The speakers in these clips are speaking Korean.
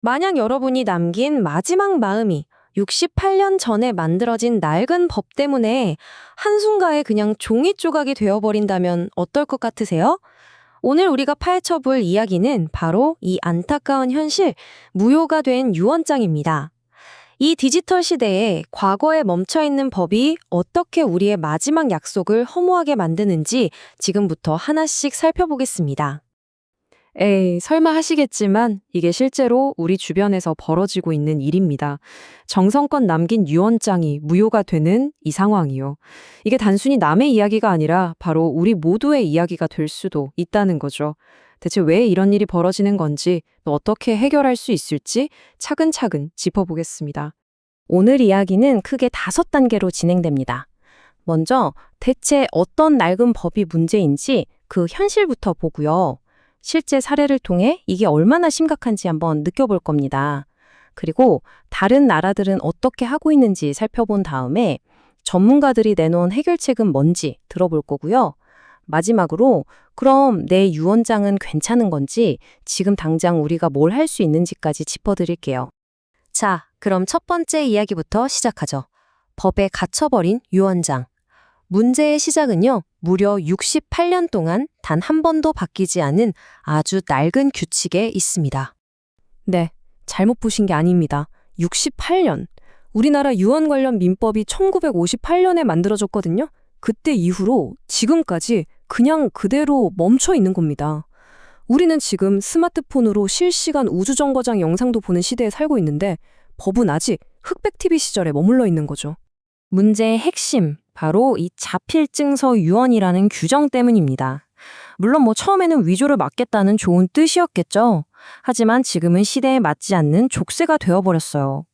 만약 여러분이 남긴 마지막 마음이 68년 전에 만들어진 낡은 법 때문에 한순간에 그냥 종이 조각이 되어버린다면 어떨 것 같으세요? 오늘 우리가 파헤쳐볼 이야기는 바로 이 안타까운 현실, 무효가 된 유언장입니다. 이 디지털 시대에 과거에 멈춰있는 법이 어떻게 우리의 마지막 약속을 허무하게 만드는지 지금부터 하나씩 살펴보겠습니다. 에이, 설마 하시겠지만 이게 실제로 우리 주변에서 벌어지고 있는 일입니다. 정성껏 남긴 유언장이 무효가 되는 이 상황이요. 이게 단순히 남의 이야기가 아니라 바로 우리 모두의 이야기가 될 수도 있다는 거죠. 대체 왜 이런 일이 벌어지는 건지, 또 어떻게 해결할 수 있을지 차근차근 짚어보겠습니다. 오늘 이야기는 크게 5단계로 진행됩니다. 먼저 대체 어떤 낡은 법이 문제인지 그 현실부터 보고요. 실제 사례를 통해 이게 얼마나 심각한지 한번 느껴볼 겁니다. 그리고 다른 나라들은 어떻게 하고 있는지 살펴본 다음에 전문가들이 내놓은 해결책은 뭔지 들어볼 거고요. 마지막으로 그럼 내 유언장은 괜찮은 건지 지금 당장 우리가 뭘 할 수 있는지까지 짚어드릴게요. 자, 그럼 첫 번째 이야기부터 시작하죠. 법에 갇혀버린 유언장. 문제의 시작은요, 무려 68년 동안 단 한 번도 바뀌지 않은 아주 낡은 규칙에 있습니다. 네, 잘못 보신 게 아닙니다. 68년. 우리나라 유언 관련 민법이 1958년에 만들어졌거든요. 그때 이후로 지금까지 그냥 그대로 멈춰 있는 겁니다. 우리는 지금 스마트폰으로 실시간 우주정거장 영상도 보는 시대에 살고 있는데 법은 아직 흑백 TV 시절에 머물러 있는 거죠. 문제의 핵심, 바로 이 자필증서 유언이라는 규정 때문입니다. 물론 처음에는 위조를 막겠다는 좋은 뜻이었겠죠. 하지만 지금은 시대에 맞지 않는 족쇄가 되어버렸어요.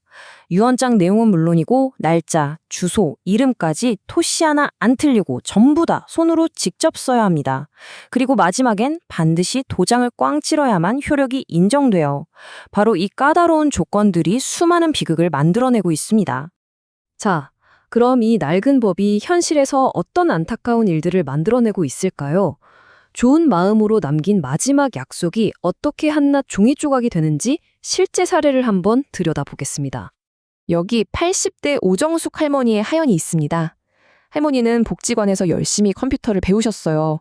유언장 내용은 물론이고 날짜, 주소, 이름까지 토시 하나 안 틀리고 전부 다 손으로 직접 써야 합니다. 그리고 마지막엔 반드시 도장을 꽝 찍어야만 효력이 인정돼요. 바로 이 까다로운 조건들이 수많은 비극을 만들어내고 있습니다. 자, 그럼 이 낡은 법이 현실에서 어떤 안타까운 일들을 만들어내고 있을까요? 좋은 마음으로 남긴 마지막 약속이 어떻게 한낱 종이 조각이 되는지 실제 사례를 한번 들여다보겠습니다. 여기 80대 오정숙 할머니의 하연이 있습니다. 할머니는 복지관에서 열심히 컴퓨터를 배우셨어요.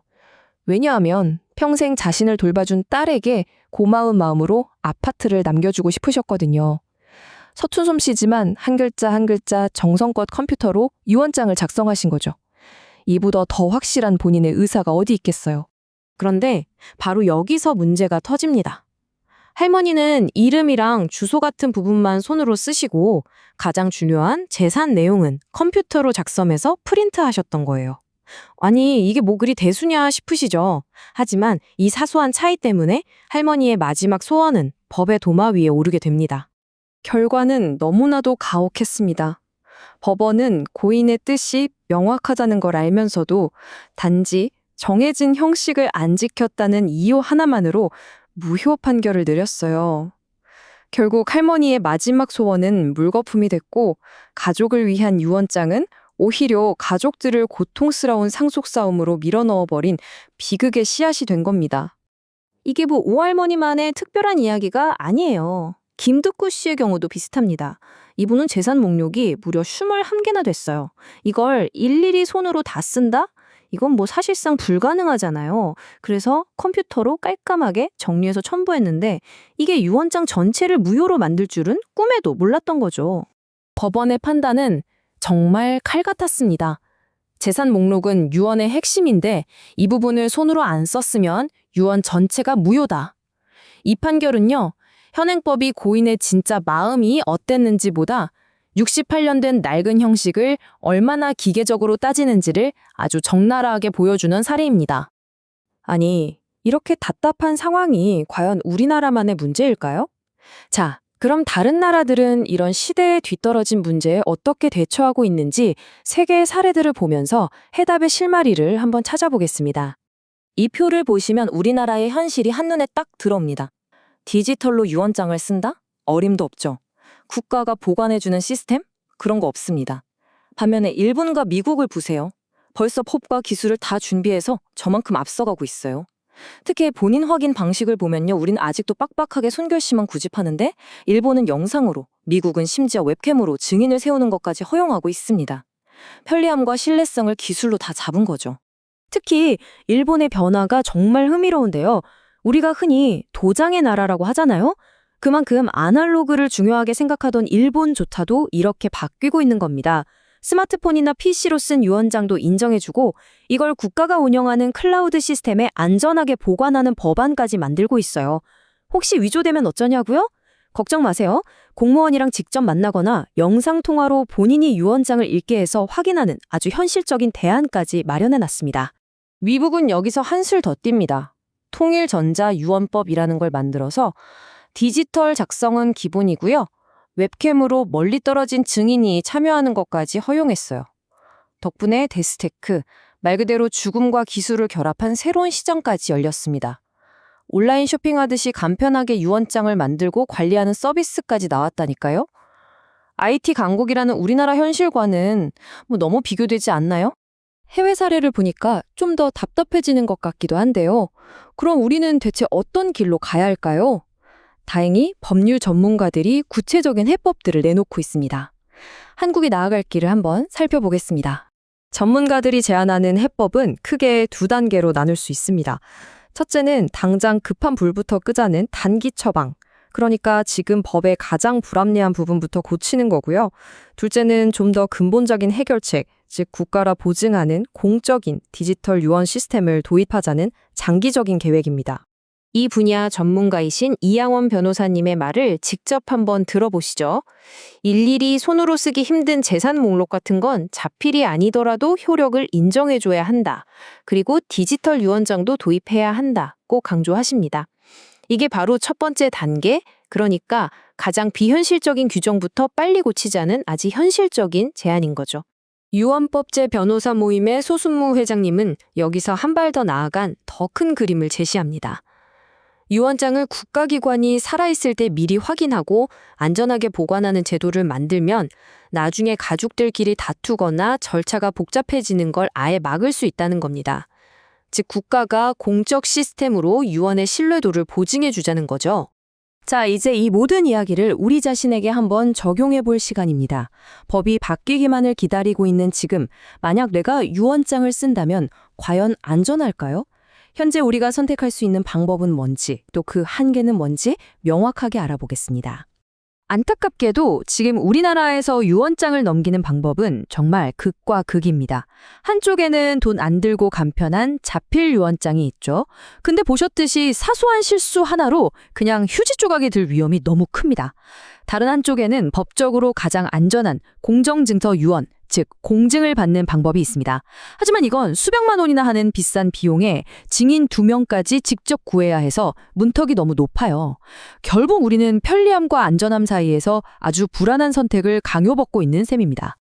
왜냐하면 평생 자신을 돌봐준 딸에게 고마운 마음으로 아파트를 남겨주고 싶으셨거든요. 서툰 솜씨지만 한 글자 한 글자 정성껏 컴퓨터로 유언장을 작성하신 거죠. 이보다 더 확실한 본인의 의사가 어디 있겠어요. 그런데 바로 여기서 문제가 터집니다. 할머니는 이름이랑 주소 같은 부분만 손으로 쓰시고 가장 중요한 재산 내용은 컴퓨터로 작성해서 프린트하셨던 거예요. 아니, 이게 뭐 그리 대수냐 싶으시죠? 하지만 이 사소한 차이 때문에 할머니의 마지막 소원은 법의 도마 위에 오르게 됩니다. 결과는 너무나도 가혹했습니다. 법원은 고인의 뜻이 명확하다는 걸 알면서도 단지 정해진 형식을 안 지켰다는 이유 하나만으로 무효 판결을 내렸어요. 결국 할머니의 마지막 소원은 물거품이 됐고 가족을 위한 유언장은 오히려 가족들을 고통스러운 상속싸움으로 밀어넣어버린 비극의 씨앗이 된 겁니다. 이게 오할머니만의 특별한 이야기가 아니에요. 김득구 씨의 경우도 비슷합니다. 이분은 재산 목록이 무려 21개나 됐어요. 이걸 일일이 손으로 다 쓴다? 이건 사실상 불가능하잖아요. 그래서 컴퓨터로 깔끔하게 정리해서 첨부했는데 이게 유언장 전체를 무효로 만들 줄은 꿈에도 몰랐던 거죠. 법원의 판단은 정말 칼 같았습니다. 재산 목록은 유언의 핵심인데 이 부분을 손으로 안 썼으면 유언 전체가 무효다. 이 판결은요, 현행법이 고인의 진짜 마음이 어땠는지보다 68년 된 낡은 형식을 얼마나 기계적으로 따지는지를 아주 적나라하게 보여주는 사례입니다. 아니, 이렇게 답답한 상황이 과연 우리나라만의 문제일까요? 자, 그럼 다른 나라들은 이런 시대에 뒤떨어진 문제에 어떻게 대처하고 있는지 세계의 사례들을 보면서 해답의 실마리를 한번 찾아보겠습니다. 이 표를 보시면 우리나라의 현실이 한눈에 딱 들어옵니다. 디지털로 유언장을 쓴다? 어림도 없죠. 국가가 보관해주는 시스템? 그런 거 없습니다. 반면에 일본과 미국을 보세요. 벌써 법과 기술을 다 준비해서 저만큼 앞서가고 있어요. 특히 본인 확인 방식을 보면요. 우린 아직도 빡빡하게 손결심만 구집하는데 일본은 영상으로, 미국은 심지어 웹캠으로 증인을 세우는 것까지 허용하고 있습니다. 편리함과 신뢰성을 기술로 다 잡은 거죠. 특히 일본의 변화가 정말 흥미로운데요. 우리가 흔히 도장의 나라라고 하잖아요. 그만큼 아날로그를 중요하게 생각하던 일본조차도 이렇게 바뀌고 있는 겁니다. 스마트폰이나 PC로 쓴 유언장도 인정해주고 이걸 국가가 운영하는 클라우드 시스템에 안전하게 보관하는 법안까지 만들고 있어요. 혹시 위조되면 어쩌냐고요? 걱정 마세요. 공무원이랑 직접 만나거나 영상통화로 본인이 유언장을 읽게 해서 확인하는 아주 현실적인 대안까지 마련해놨습니다. 미국은 여기서 한술 더 띱니다. 통일전자유언법이라는 걸 만들어서 디지털 작성은 기본이고요. 웹캠으로 멀리 떨어진 증인이 참여하는 것까지 허용했어요. 덕분에 데스테크, 말 그대로 죽음과 기술을 결합한 새로운 시장까지 열렸습니다. 온라인 쇼핑하듯이 간편하게 유언장을 만들고 관리하는 서비스까지 나왔다니까요. IT 강국이라는 우리나라 현실과는 너무 비교되지 않나요? 해외 사례를 보니까 좀 더 답답해지는 것 같기도 한데요. 그럼 우리는 대체 어떤 길로 가야 할까요? 다행히 법률 전문가들이 구체적인 해법들을 내놓고 있습니다. 한국이 나아갈 길을 한번 살펴보겠습니다. 전문가들이 제안하는 해법은 크게 두 단계로 나눌 수 있습니다. 첫째는 당장 급한 불부터 끄자는 단기 처방. 그러니까 지금 법의 가장 불합리한 부분부터 고치는 거고요. 둘째는 좀 더 근본적인 해결책, 즉 국가라 보증하는 공적인 디지털 유언 시스템을 도입하자는 장기적인 계획입니다. 이 분야 전문가이신 이양원 변호사님의 말을 직접 한번 들어보시죠. 일일이 손으로 쓰기 힘든 재산 목록 같은 건 자필이 아니더라도 효력을 인정해줘야 한다. 그리고 디지털 유언장도 도입해야 한다. 꼭 강조하십니다. 이게 바로 첫 번째 단계, 그러니까 가장 비현실적인 규정부터 빨리 고치자는 아주 현실적인 제안인 거죠. 유언법제 변호사 모임의 소순무 회장님은 여기서 한 발 더 나아간 더 큰 그림을 제시합니다. 유언장을 국가기관이 살아있을 때 미리 확인하고 안전하게 보관하는 제도를 만들면 나중에 가족들끼리 다투거나 절차가 복잡해지는 걸 아예 막을 수 있다는 겁니다. 즉 국가가 공적 시스템으로 유언의 신뢰도를 보증해 주자는 거죠. 자, 이제 이 모든 이야기를 우리 자신에게 한번 적용해 볼 시간입니다. 법이 바뀌기만을 기다리고 있는 지금, 만약 내가 유언장을 쓴다면 과연 안전할까요? 현재 우리가 선택할 수 있는 방법은 뭔지, 또 그 한계는 뭔지 명확하게 알아보겠습니다. 안타깝게도 지금 우리나라에서 유언장을 넘기는 방법은 정말 극과 극입니다. 한쪽에는 돈 안 들고 간편한 자필 유언장이 있죠. 근데 보셨듯이 사소한 실수 하나로 그냥 휴지 조각이 들 위험이 너무 큽니다. 다른 한쪽에는 법적으로 가장 안전한 공정증서 유언, 즉 공증을 받는 방법이 있습니다. 하지만 이건 수백만 원이나 하는 비싼 비용에 증인 2명까지 직접 구해야 해서 문턱이 너무 높아요. 결국 우리는 편리함과 안전함 사이에서 아주 불안한 선택을 강요받고 있는 셈입니다.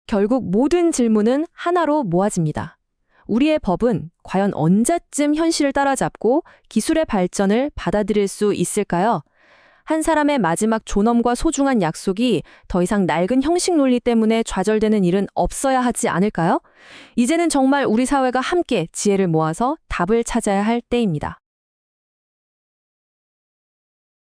결국 모든 질문은 하나로 모아집니다. 우리의 법은 과연 언제쯤 현실을 따라잡고 기술의 발전을 받아들일 수 있을까요? 한 사람의 마지막 존엄과 소중한 약속이 더 이상 낡은 형식 논리 때문에 좌절되는 일은 없어야 하지 않을까요? 이제는 정말 우리 사회가 함께 지혜를 모아서 답을 찾아야 할 때입니다.